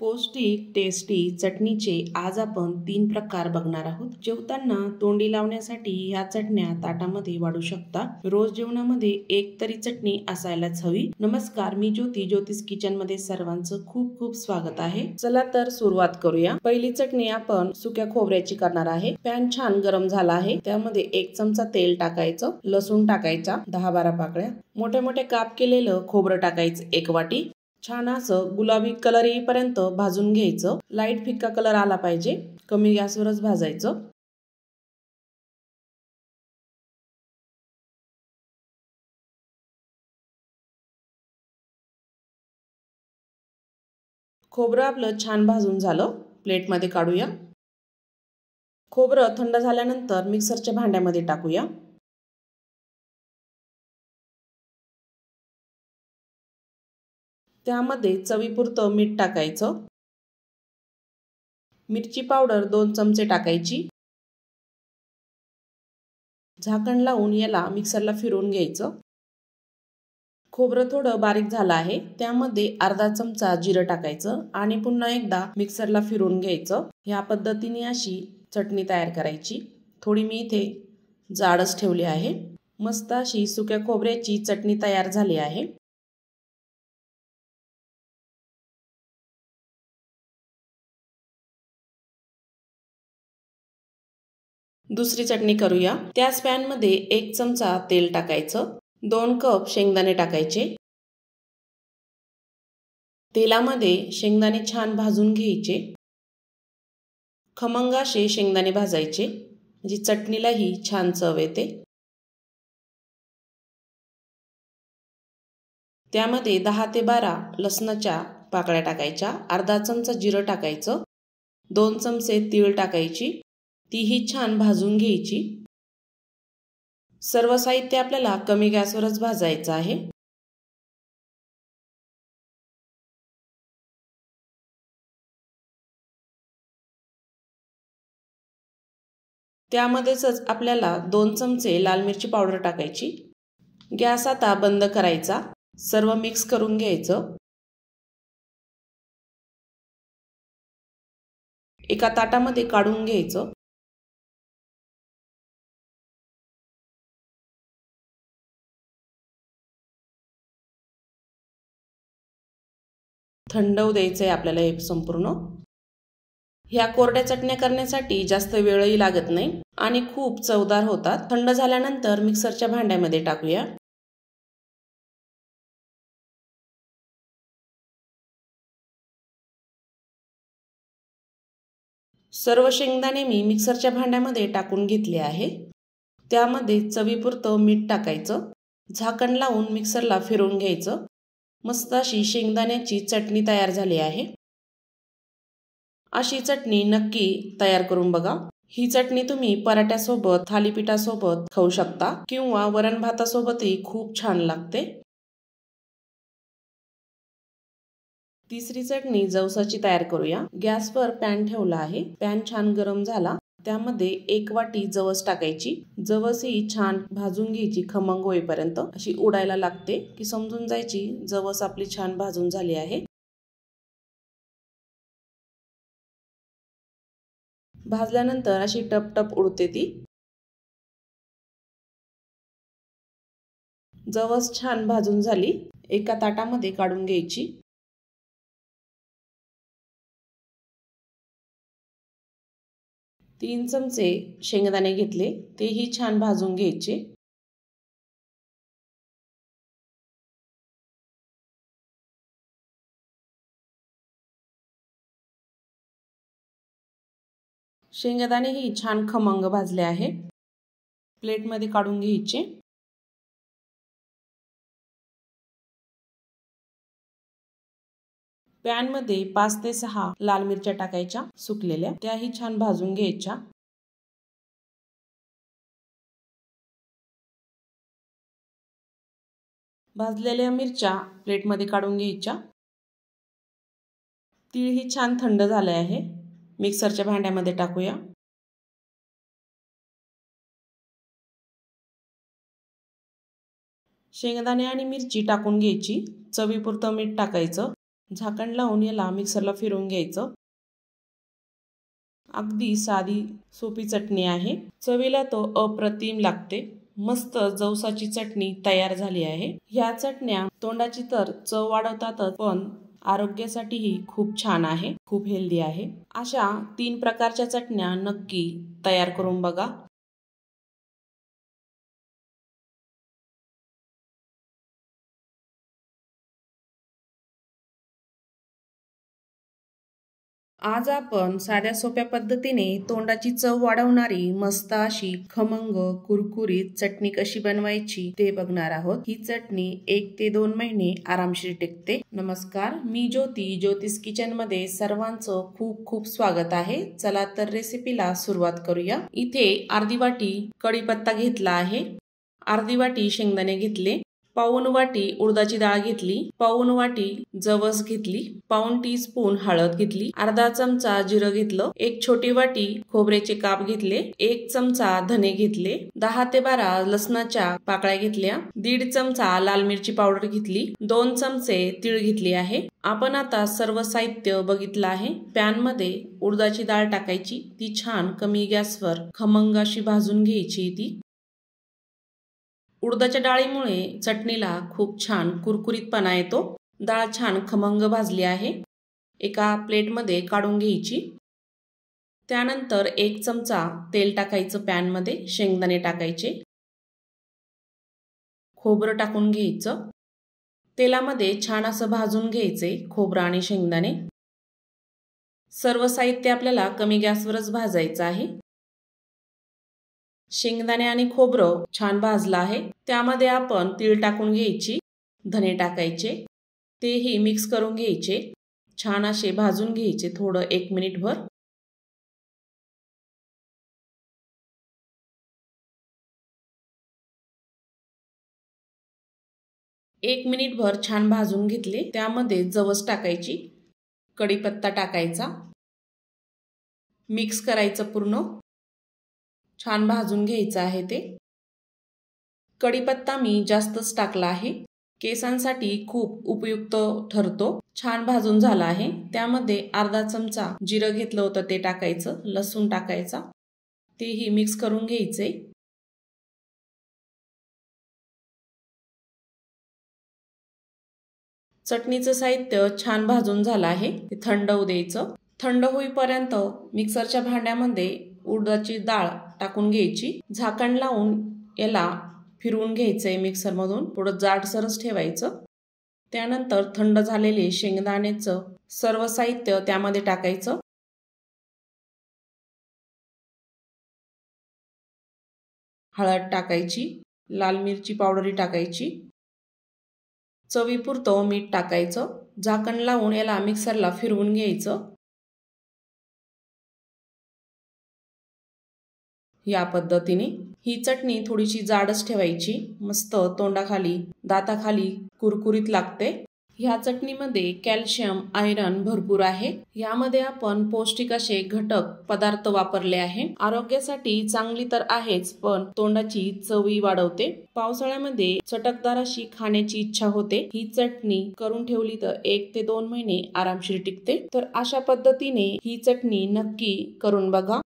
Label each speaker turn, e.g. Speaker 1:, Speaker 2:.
Speaker 1: पौष्टिक टेस्टी चटणीचे आज आपण 3 प्रकार बघणार आहोत। जेवताना तोंडी लावण्यासाठी ह्या चटण्या ताटामध्ये वाढू शकता। रोज जेवणामध्ये एक तरी चटणी असायलाच हवी। नमस्कार, मी ज्योती, ज्योतिष किचन मध्ये सर्वांचं खूप खूप स्वागत आहे। चला तर सुरुवात करूया। पहिली चटणी आपण सुक्या खोबऱ्याची करणार आहे। पॅन छान गरम झाला आहे, त्यामध्ये 1 चमचा तेल टाकायचं, लसूण टाकायचा 10-12 पाकळ्या, मोठे मोठे काप केलेलं खोबरं टाकायचं 1 वाटी। छान असं गुलाबी कलर येईपर्यंत भाजून घ्यायचं। लाईट फिक्का कलर आला पाहिजे, कमी गॅसवरच भाजायचं। खोबरं आपलं छान भाजून झालं, प्लेटमध्ये काढूया। खोबरं थंड झाल्यानंतर मिक्सरच्या भांड्यामध्ये टाकूया। त्यामध्ये चवीपुरतं मीठ टाकायचं, मिरची पावडर 2 चमचे टाकायची। झाकण लावून याला मिक्सरला फिरवून घ्यायचं। खोबरं थोडं बारीक झालं आहे, त्यामध्ये अर्धा चमचा जिरं टाकायचं आणि पुन्हा एकदा मिक्सरला फिरवून घ्यायचं। या पद्धतीने अशी चटणी तयार करायची। थोडी मी इथे जाडच ठेवली आहे। मस्त अशी सुक्या खोबऱ्याची चटणी तयार झाली आहे। दुसरी चटणी करूया। त्याच पॅन मध्ये 1 चमचा तेल टाकायचं, 2 कप शेंगदाणे टाकायचे। तेलामध्ये शेंगदाणे छान भाजून घ्यायचे। खमंग असे शेंगदाणे भाजायचे, म्हणजे चटणीलाही छान चव येते। त्यामध्ये 10 ते 12 लसणाच्या पाकळ्या टाकायच्या, अर्धा चमचा जिरं टाकायचं, 2 चमचे तीळ टाकायची, तीही छान भाजून घ्यायची। सर्व साहित्य आपल्याला कमी गॅसवरच भाजायचं आहे। त्यामध्येच आपल्याला 2 चमचे लाल मिरची पावडर टाकायची। गॅस आता बंद करायचा, सर्व मिक्स करून घ्यायचं। एका ताटामध्ये काढून घ्यायचं। थंड होऊ द्यायचंय आपल्याला हे संपूर्ण। ह्या कोरड्या चटण्या करण्यासाठी जास्त वेळही लागत नाही आणि खूप चवदार होतात। थंड झाल्यानंतर मिक्सरच्या भांड्यामध्ये टाकूया। सर्व शेंगदाणे मी मिक्सरच्या भांड्यामध्ये टाकून घेतले आहे। त्यामध्ये चवीपुरतं मीठ टाकायचं, झाकण लावून मिक्सरला फिरवून घ्यायचं। मस्त अशी शेंगदाण्याची चटणी तयार झाली आहे। अशी चटणी नक्की तयार करून बघा। ही चटणी तुम्ही पराठ्यासोबत, थालीपीठासोबत खाऊ शकता किंवा वरण भातासोबतही खूप छान लागते। तिसरी चटणी जवसाची तयार करूया। गॅसवर पॅन ठेवला आहे, पॅन छान गरम झाला, त्यामध्ये 1 वाटी जवस टाकायची। जवस ही छान भाजून घ्यायची, खमंग होईपर्यंत अशी उडायला लागते की समजून जायची जवस आपली छान भाजून झाली आहे। भाजल्यानंतर अशी टप-टप उडते ती। जवस छान भाजून झाली, एका ताटामध्ये काढून घ्यायची। तीन चमचे शेंगदाणे घेतले, तेही छान भाजून घ्यायचे। शेंगदाणे ही छान खमंग भाजले आहे, प्लेटमध्ये काढून घ्यायचे। पॅन मध्ये 5 ते 6 लाल मिरच्या टाकायच्या सुकलेल्या, त्याही छान भाजून घ्यायच्या। भाजलेल्या मिरच्या प्लेटमध्ये काढून घ्यायच्या। तीळ ही छान थंड झाले आहे, मिक्सरच्या भांड्यामध्ये टाकूया। शेंगदाणे आणि मिरची टाकून घ्यायची, चवीपुरतं मीठ टाकायचं, झाकण लावून याला मिक्सरला फिरवून घ्यायचं। अगदी साधी सोपी चटणी आहे, चवीला तो अप्रतिम लागते। मस्त जवसाची चटणी तयार झाली आहे। ह्या चटण्या तोंडाची तर चव वाढवतातच, पण आरोग्यासाठीही खूप छान आहे, खूप हेल्दी आहे। अशा 3 प्रकारच्या चटण्या नक्की तयार करून बघा। आज आपण साध्या सोप्या पद्धतीने तोंडाची चव वाढवणारी मस्त अशी खमंग कुरकुरीत चटणी कशी बनवायची ते बघणार आहोत। ही चटणी 1 ते 2 महिने आरामशीर टिकते। नमस्कार, मी ज्योती, ज्योतिष किचन मध्ये सर्वांचं खूप खूप स्वागत आहे। चला तर रेसिपीला सुरुवात करूया। इथे अर्धी वाटी कढीपत्ता घेतला आहे, अर्धी वाटी शेंगदाणे घेतले, पाऊण वाटी उडदाची डाळ घेतली, पाऊण वाटी जवस घेतली, पाऊण टीस्पून हळद घेतली, अर्धा चमचा जिरं घेतलं, 1 छोटी वाटी खोबऱ्याचे काप घेतले, 1 चमचा धने घेतले, 10 ते 12 लसणाच्या पाकळ्या घेतल्या, 1.5 चमचा लाल मिरची पावडर घेतली, 2 चमचे तीळ घेतली आहे। आपण आता सर्व साहित्य बघितलं आहे। पॅन मध्ये उडदाची डाळ टाकायची, ती छान कमी गॅसवर खमंग अशी भाजून घ्यायची। ती उडदाच्या डाळीमुळे चटणीला खूप छान कुरकुरीतपणा येतो। डाळ छान खमंग भाजली आहे, एका प्लेटमध्ये काढून घ्यायची। त्यानंतर 1 चमचा तेल टाकायचं पॅन मध्ये, शेंगदाणे टाकायचे, खोबरं टाकून घ्यायचं। तेलामध्ये छान असं भाजून घ्यायचे खोबरं आणि शेंगदाणे। सर्व साहित्य आपल्याला कमी गॅसवरच भाजायचं आहे। शेंगदाणे आणि खोबरं छान भाजलं आहे, त्यामध्ये आपण तीळ टाकून घ्यायची, धने टाकायचे, तेही मिक्स करून घ्यायचे, छान असे भाजून घ्यायचे थोडं 1 मिनिटभर। एक मिनिटभर छान भाजून घेतले, त्यामध्ये जवस टाकायची, कढीपत्ता टाकायचा, मिक्स करायचं पूर्ण, छान भाजून घ्यायचं आहे ते। कढीपत्ता मी जास्तच टाकला आहे, केसांसाठी खूप उपयुक्त ठरतो। छान भाजून झाला आहे, त्यामध्ये अर्धा चमचा जिरं घेतलं होतं ते टाकायचं, लसूण टाकायचा, तेही मिक्स करून घ्यायचे। चटणीचं साहित्य छान भाजून झालं आहे, ते थंड होऊ द्यायचं। थंड होईपर्यंत मिक्सरच्या भांड्यामध्ये उडदाची डाळ टाकून घ्यायची, झाकण लावून याला फिरवून घ्यायचंय मिक्सर मधून, थोडं जाडसरच ठेवायचं। त्यानंतर थंड झालेले शेंगदाण्याचं सर्व साहित्य त्यामध्ये टाकायचं, हळद टाकायची, लाल मिरची पावडर टाकायची, चवीपुरतं मीठ टाकायचं, झाकण लावून याला मिक्सरला फिरवून घ्यायचं। या पद्धतीने ही चटणी थोडीशी जाडच ठेवायची, मस्त तोंडाखाली दाताखाली कुरकुरीत लागते। ह्या चटणीमध्ये कॅल्शियम आयरन भरपूर आहे। यामध्ये आपण पौष्टिक असे घटक पदार्थ वापरले आहे। आरोग्यासाठी चांगली तर आहेच, पण तोंडाची चवही वाढवते। पावसाळ्यामध्ये चटकदार अशी खाण्याची इच्छा होते। ही चटणी करून ठेवली तर 1 ते 2 महिने आरामशीर टिकते। तर अशा पद्धतीने ही चटणी नक्की करून बघा।